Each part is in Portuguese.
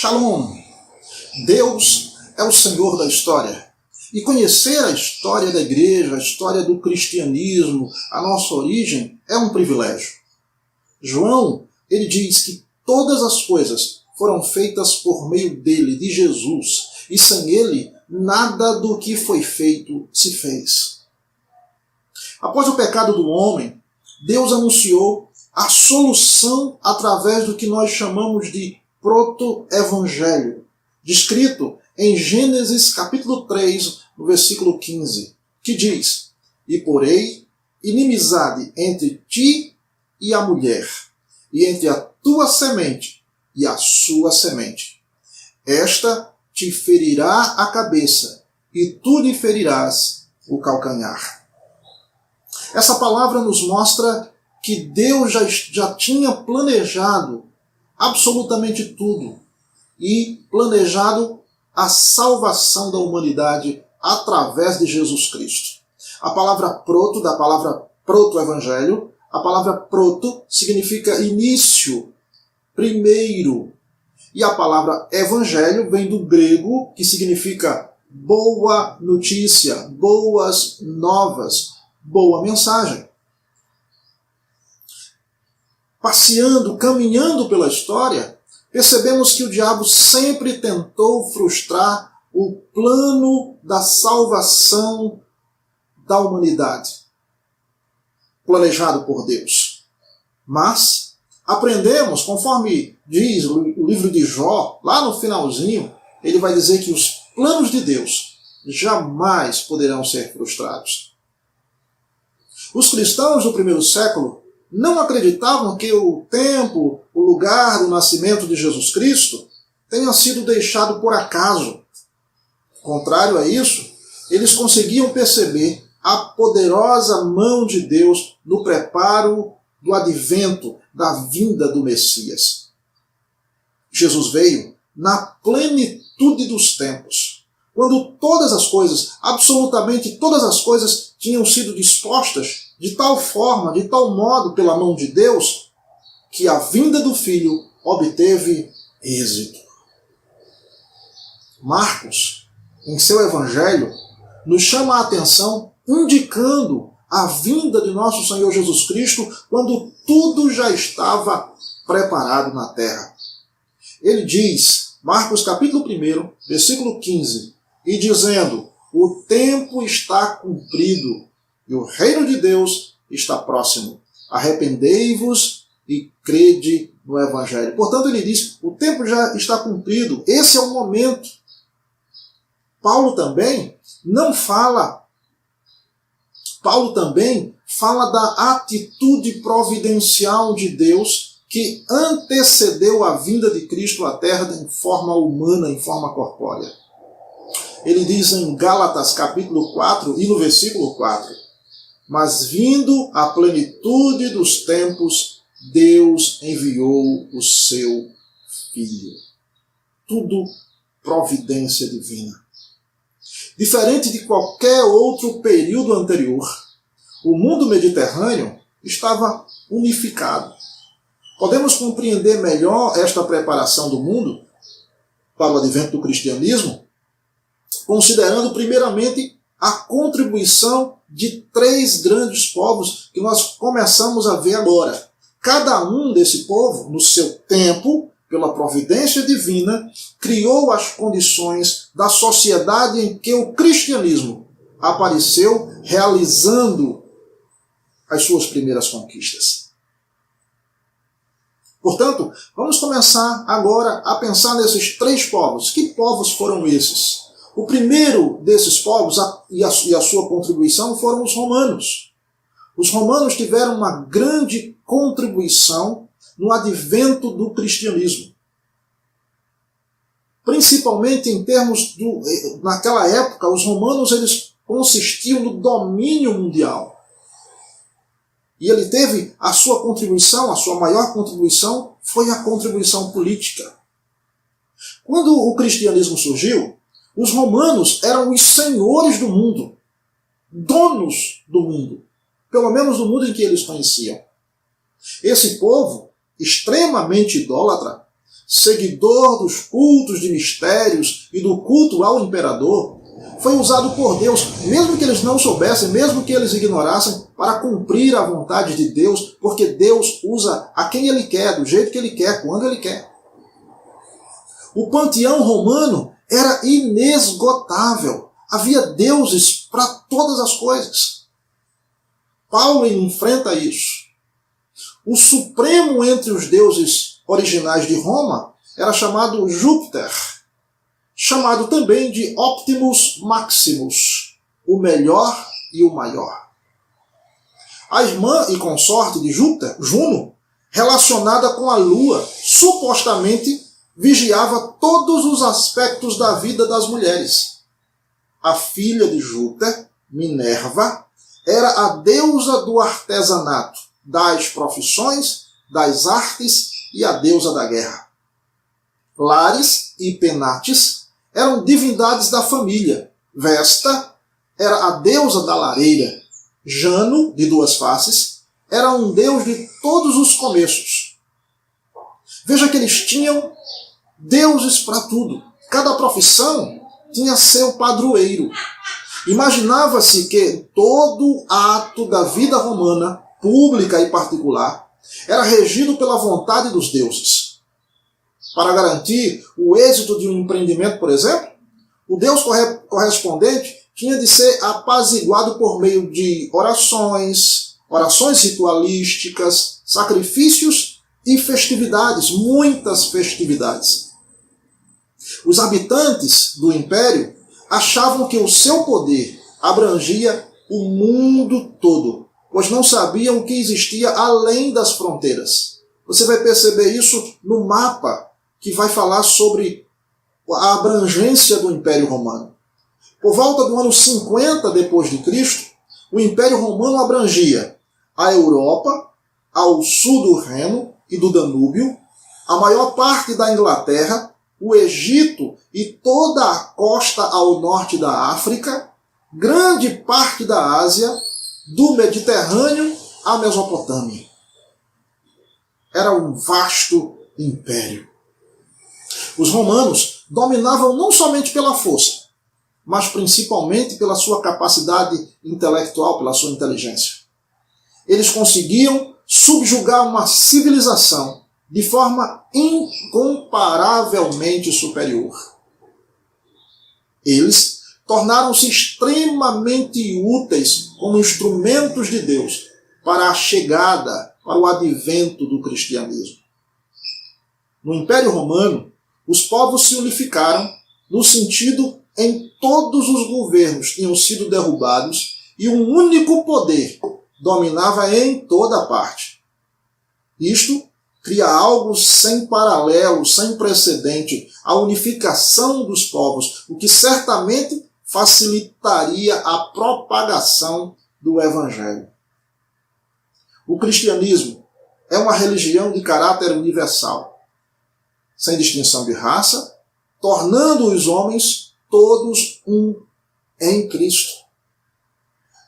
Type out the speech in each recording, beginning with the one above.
Shalom! Deus é o Senhor da história. E conhecer a história da igreja, a história do cristianismo, a nossa origem, é um privilégio. João, ele diz que todas as coisas foram feitas por meio dele, de Jesus, e sem ele, nada do que foi feito se fez. Após o pecado do homem, Deus anunciou a solução através do que nós chamamos de proto-evangelho, descrito em Gênesis capítulo 3, no versículo 15, que diz: E porei inimizade entre ti e a mulher, e entre a tua semente e a sua semente. Esta te ferirá a cabeça, e tu lhe ferirás o calcanhar. Essa palavra nos mostra que Deus já tinha planejado absolutamente tudo e planejado a salvação da humanidade através de Jesus Cristo. A palavra proto, da palavra proto-evangelho, a palavra proto significa início, primeiro. E a palavra evangelho vem do grego, que significa boa notícia, boas novas, boa mensagem. Passeando, caminhando pela história, percebemos que o diabo sempre tentou frustrar o plano da salvação da humanidade, planejado por Deus. Mas aprendemos, conforme diz o livro de Jó, lá no finalzinho, ele vai dizer que os planos de Deus jamais poderão ser frustrados. Os cristãos do primeiro século não acreditavam que o tempo, o lugar do nascimento de Jesus Cristo tenha sido deixado por acaso. Contrário a isso, eles conseguiam perceber a poderosa mão de Deus no preparo do advento, da vinda do Messias. Jesus veio na plenitude dos tempos, quando todas as coisas, absolutamente todas as coisas, tinham sido dispostas de tal forma, de tal modo pela mão de Deus, que a vinda do Filho obteve êxito. Marcos, em seu Evangelho, nos chama a atenção indicando a vinda de nosso Senhor Jesus Cristo quando tudo já estava preparado na terra. Ele diz, Marcos capítulo 1, versículo 15, e dizendo: o tempo está cumprido e o reino de Deus está próximo. Arrependei-vos e crede no Evangelho. Portanto, ele diz, o tempo já está cumprido, esse é o momento. Paulo também fala da atitude providencial de Deus que antecedeu a vinda de Cristo à Terra em forma humana, em forma corpórea. Ele diz em Gálatas capítulo 4 e no versículo 4, mas vindo a plenitude dos tempos, Deus enviou o seu Filho. Tudo providência divina. Diferente de qualquer outro período anterior, o mundo mediterrâneo estava unificado. Podemos compreender melhor esta preparação do mundo para o advento do cristianismo, considerando primeiramente a contribuição de 3 grandes povos que nós começamos a ver agora. Cada um desse povo, no seu tempo, pela providência divina, criou as condições da sociedade em que o cristianismo apareceu, realizando as suas primeiras conquistas. Portanto, vamos começar agora a pensar nesses 3 povos. Que povos foram esses? O primeiro desses povos e a sua contribuição foram os romanos. Os romanos tiveram uma grande contribuição no advento do cristianismo. Principalmente em termos naquela época, os romanos eles consistiam no domínio mundial. E ele teve a sua contribuição, a sua maior contribuição foi a contribuição política. Quando o cristianismo surgiu, os romanos eram os senhores do mundo, donos do mundo, pelo menos do mundo em que eles conheciam. Esse povo, extremamente idólatra, seguidor dos cultos de mistérios e do culto ao imperador, foi usado por Deus, mesmo que eles não soubessem, mesmo que eles ignorassem, para cumprir a vontade de Deus, porque Deus usa a quem Ele quer, do jeito que Ele quer, quando Ele quer. O panteão romano era inesgotável. Havia deuses para todas as coisas. Paulo enfrenta isso. O supremo entre os deuses originais de Roma era chamado Júpiter, chamado também de Optimus Maximus, o melhor e o maior. A irmã e consorte de Júpiter, Juno, relacionada com a lua, supostamente vigiava todos os aspectos da vida das mulheres. A filha de Júpiter, Minerva, era a deusa do artesanato, das profissões, das artes e a deusa da guerra. Lares e Penates eram divindades da família. Vesta era a deusa da lareira. Jano, de duas faces, era um deus de todos os começos. Veja que eles tinham deuses para tudo. Cada profissão tinha seu padroeiro. Imaginava-se que todo ato da vida romana, pública e particular, era regido pela vontade dos deuses. Para garantir o êxito de um empreendimento, por exemplo, o deus correspondente tinha de ser apaziguado por meio de orações ritualísticas, sacrifícios e festividades, muitas festividades. Os habitantes do império achavam que o seu poder abrangia o mundo todo, pois não sabiam o que existia além das fronteiras. Você vai perceber isso no mapa que vai falar sobre a abrangência do Império Romano. Por volta do ano 50 depois de Cristo, o Império Romano abrangia a Europa, ao sul do Reno e do Danúbio, a maior parte da Inglaterra, o Egito e toda a costa ao norte da África, grande parte da Ásia, do Mediterrâneo à Mesopotâmia. Era um vasto império. Os romanos dominavam não somente pela força, mas principalmente pela sua capacidade intelectual, pela sua inteligência. Eles conseguiam subjugar uma civilização de forma incomparavelmente superior. Eles tornaram-se extremamente úteis como instrumentos de Deus para a chegada, para o advento do cristianismo. No Império Romano, os povos se unificaram no sentido em todos os governos tinham sido derrubados e um único poder dominava em toda parte. Isto cria algo sem paralelo, sem precedente, a unificação dos povos, o que certamente facilitaria a propagação do Evangelho. O cristianismo é uma religião de caráter universal, sem distinção de raça, tornando os homens todos um em Cristo.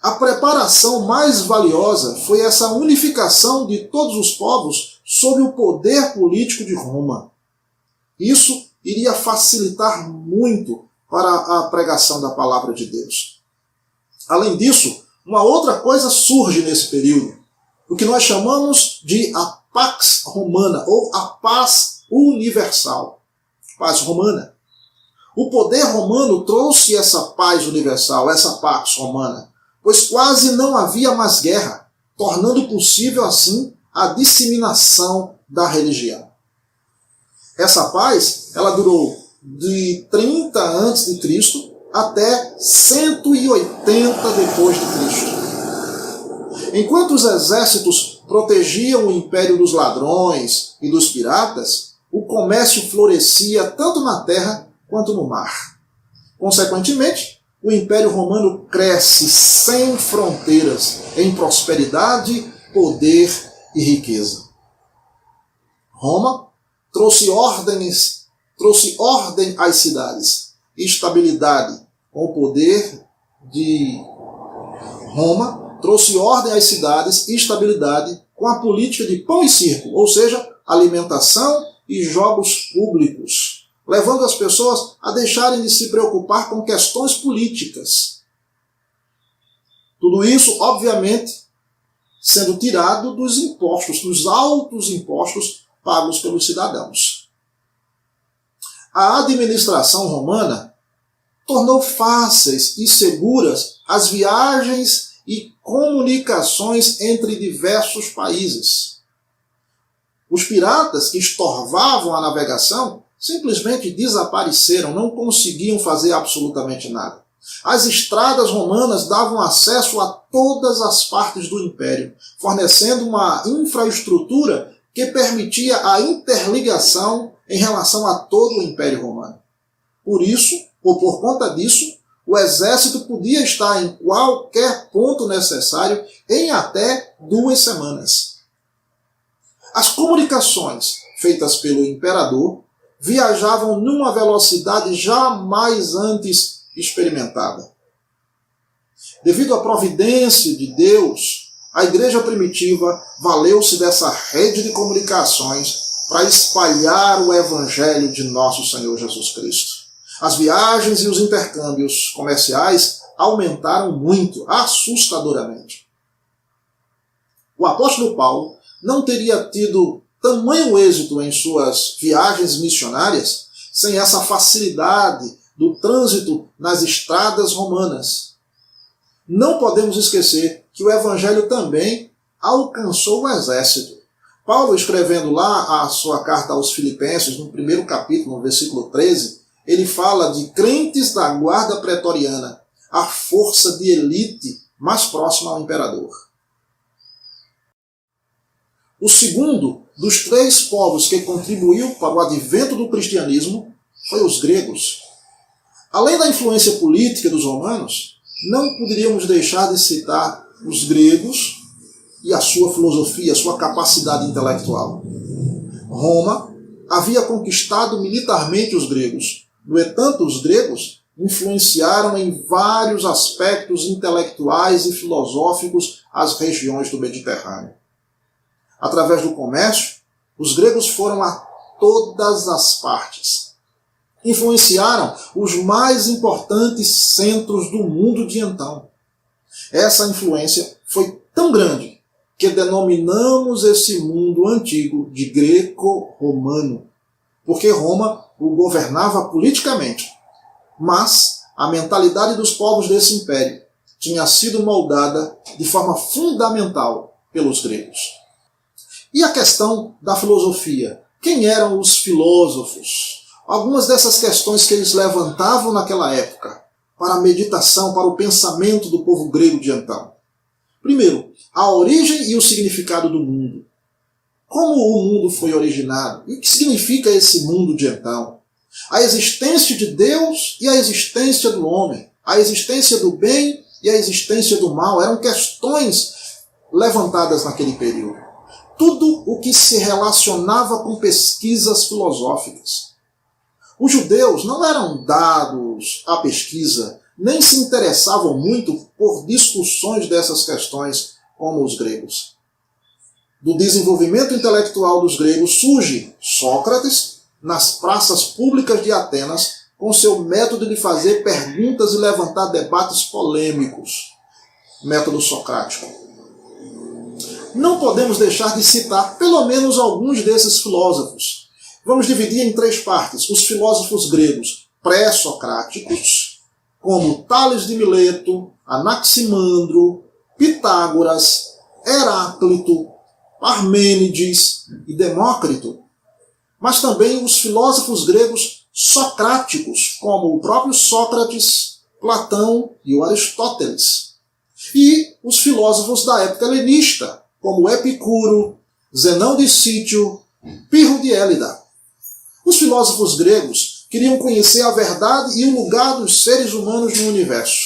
A preparação mais valiosa foi essa unificação de todos os povos sob o poder político de Roma. Isso iria facilitar muito para a pregação da palavra de Deus. Além disso, uma outra coisa surge nesse período, o que nós chamamos de a Pax Romana, ou a paz universal. Paz romana. O poder romano trouxe essa paz universal, essa Pax Romana, pois quase não havia mais guerra, tornando possível, assim, a disseminação da religião. Essa paz, ela durou de 30 a.C. até 180 depois de Cristo. Enquanto os exércitos protegiam o império dos ladrões e dos piratas, o comércio florescia tanto na terra quanto no mar. Consequentemente, o Império Romano cresce sem fronteiras em prosperidade, poder e riqueza. Roma trouxe ordem às cidades, estabilidade com o poder de Roma, trouxe ordem às cidades e estabilidade com a política de pão e circo, ou seja, alimentação e jogos públicos, levando as pessoas a deixarem de se preocupar com questões políticas. Tudo isso, obviamente, sendo tirado dos impostos, dos altos impostos pagos pelos cidadãos. A administração romana tornou fáceis e seguras as viagens e comunicações entre diversos países. Os piratas que estorvavam a navegação simplesmente desapareceram, não conseguiam fazer absolutamente nada. As estradas romanas davam acesso a todas as partes do império, fornecendo uma infraestrutura que permitia a interligação em relação a todo o Império Romano. Por isso, ou por conta disso, o exército podia estar em qualquer ponto necessário em até 2 semanas. As comunicações feitas pelo imperador viajavam numa velocidade jamais antes experimentada. Devido à providência de Deus, a igreja primitiva valeu-se dessa rede de comunicações para espalhar o evangelho de nosso Senhor Jesus Cristo. As viagens e os intercâmbios comerciais aumentaram muito, assustadoramente. O apóstolo Paulo não teria tido tamanho êxito em suas viagens missionárias sem essa facilidade do trânsito nas estradas romanas. Não podemos esquecer que o evangelho também alcançou o exército. Paulo, escrevendo lá a sua carta aos Filipenses, no 1º capítulo, no versículo 13, ele fala de crentes da guarda pretoriana, a força de elite mais próxima ao imperador. O segundo dos 3 povos que contribuiu para o advento do cristianismo foi os gregos. Além da influência política dos romanos, não poderíamos deixar de citar os gregos e a sua filosofia, a sua capacidade intelectual. Roma havia conquistado militarmente os gregos. No entanto, os gregos influenciaram em vários aspectos intelectuais e filosóficos as regiões do Mediterrâneo. Através do comércio, os gregos foram a todas as partes. Influenciaram os mais importantes centros do mundo de então. Essa influência foi tão grande que denominamos esse mundo antigo de greco-romano, porque Roma o governava politicamente, mas a mentalidade dos povos desse império tinha sido moldada de forma fundamental pelos gregos. E a questão da filosofia? Quem eram os filósofos? Algumas dessas questões que eles levantavam naquela época para a meditação, para o pensamento do povo grego de então. Primeiro, a origem e o significado do mundo. Como o mundo foi originado? E o que significa esse mundo de então? A existência de Deus e a existência do homem. A existência do bem e a existência do mal. Eram questões levantadas naquele período. Tudo o que se relacionava com pesquisas filosóficas. Os judeus não eram dados à pesquisa, nem se interessavam muito por discussões dessas questões como os gregos. Do desenvolvimento intelectual dos gregos surge Sócrates nas praças públicas de Atenas com seu método de fazer perguntas e levantar debates polêmicos, método socrático. Não podemos deixar de citar pelo menos alguns desses filósofos. Vamos dividir em 3 partes. Os filósofos gregos pré-socráticos, como Tales de Mileto, Anaximandro, Pitágoras, Heráclito, Parmênides e Demócrito. Mas também os filósofos gregos socráticos, como o próprio Sócrates, Platão e o Aristóteles. E os filósofos da época helenista, como Epicuro, Zenão de Sítio, Pirro de Élida. Os filósofos gregos queriam conhecer a verdade e o lugar dos seres humanos no universo.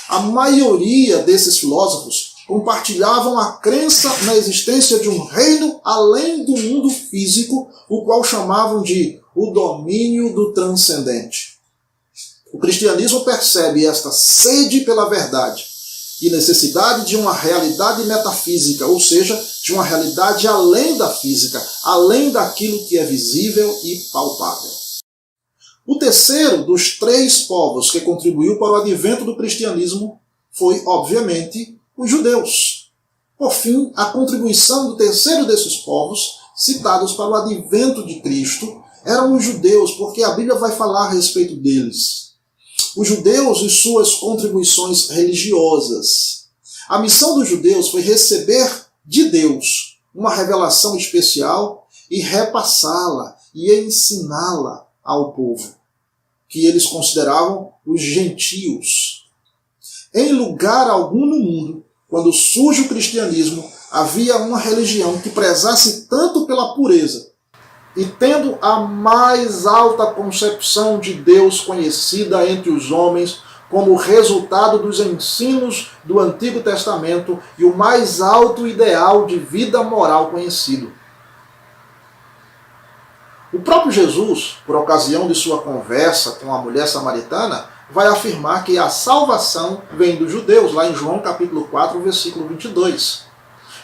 A maioria desses filósofos compartilhavam a crença na existência de um reino além do mundo físico, o qual chamavam de o domínio do transcendente. O cristianismo percebe esta sede pela verdade e necessidade de uma realidade metafísica, ou seja, de uma realidade além da física, além daquilo que é visível e palpável. O terceiro dos três povos que contribuiu para o advento do cristianismo foi, obviamente, os judeus. Por fim, a contribuição do terceiro desses povos, citados para o advento de Cristo, eram os judeus, porque a Bíblia vai falar a respeito deles. Os judeus e suas contribuições religiosas. A missão dos judeus foi receber de Deus uma revelação especial e repassá-la e ensiná-la ao povo, que eles consideravam os gentios. Em lugar algum no mundo, quando surge o cristianismo, havia uma religião que prezasse tanto pela pureza e tendo a mais alta concepção de Deus conhecida entre os homens como resultado dos ensinos do Antigo Testamento e o mais alto ideal de vida moral conhecido. O próprio Jesus, por ocasião de sua conversa com a mulher samaritana, vai afirmar que a salvação vem dos judeus, lá em João capítulo 4, versículo 22.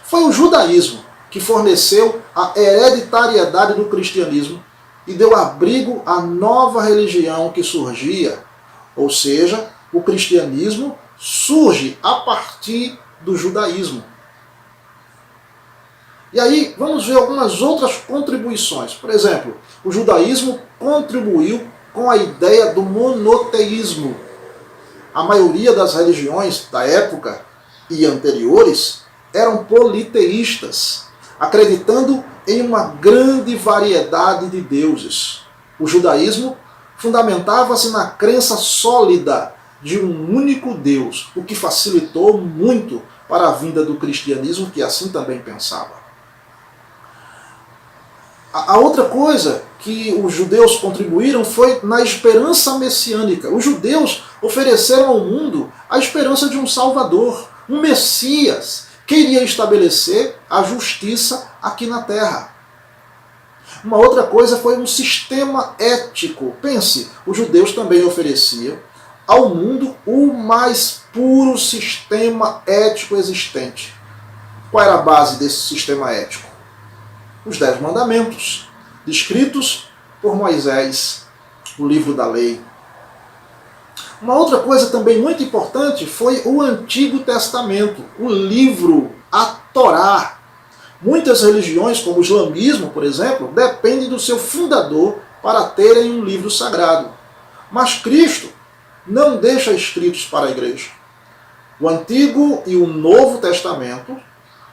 Foi o judaísmo que forneceu a hereditariedade do cristianismo e deu abrigo à nova religião que surgia, ou seja, o cristianismo surge a partir do judaísmo. E aí vamos ver algumas outras contribuições. Por exemplo, o judaísmo contribuiu com a ideia do monoteísmo. A maioria das religiões da época e anteriores eram politeístas, acreditando em uma grande variedade de deuses. O judaísmo fundamentava-se na crença sólida de um único Deus, o que facilitou muito para a vinda do cristianismo, que assim também pensava. A outra coisa que os judeus contribuíram foi na esperança messiânica. Os judeus ofereceram ao mundo a esperança de um Salvador, um Messias, que iria estabelecer a justiça aqui na Terra. Uma outra coisa foi um sistema ético. Pense, os judeus também ofereciam ao mundo o mais puro sistema ético existente. Qual era a base desse sistema ético? Os 10 mandamentos, descritos por Moisés, o livro da lei. Uma outra coisa também muito importante foi o Antigo Testamento, o livro, a Torá. Muitas religiões, como o islamismo, por exemplo, dependem do seu fundador para terem um livro sagrado. Mas Cristo não deixa escritos para a igreja. O Antigo e o Novo Testamento,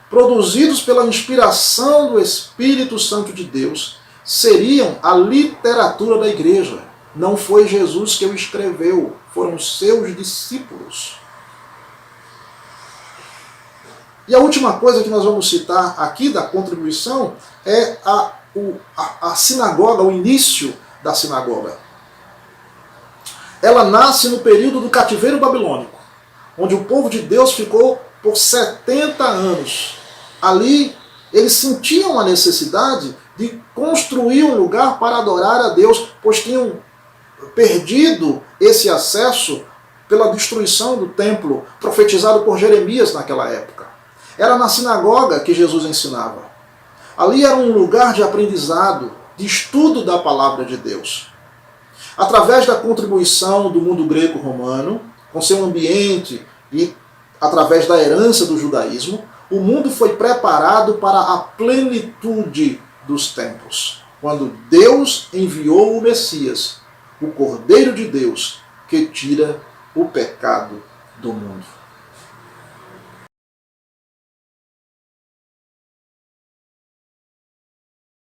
produzidos pela inspiração do Espírito Santo de Deus, seriam a literatura da igreja. Não foi Jesus que o escreveu, foram seus discípulos. E a última coisa que nós vamos citar aqui da contribuição é a sinagoga, o início da sinagoga. Ela nasce no período do cativeiro babilônico, onde o povo de Deus ficou por 70 anos. Ali eles sentiam a necessidade de construir um lugar para adorar a Deus, pois tinham perdido esse acesso pela destruição do templo, profetizado por Jeremias naquela época. Era na sinagoga que Jesus ensinava. Ali era um lugar de aprendizado, de estudo da palavra de Deus. Através da contribuição do mundo greco-romano, com seu ambiente e através da herança do judaísmo, o mundo foi preparado para a plenitude dos tempos, quando Deus enviou o Messias, o Cordeiro de Deus, que tira o pecado do mundo.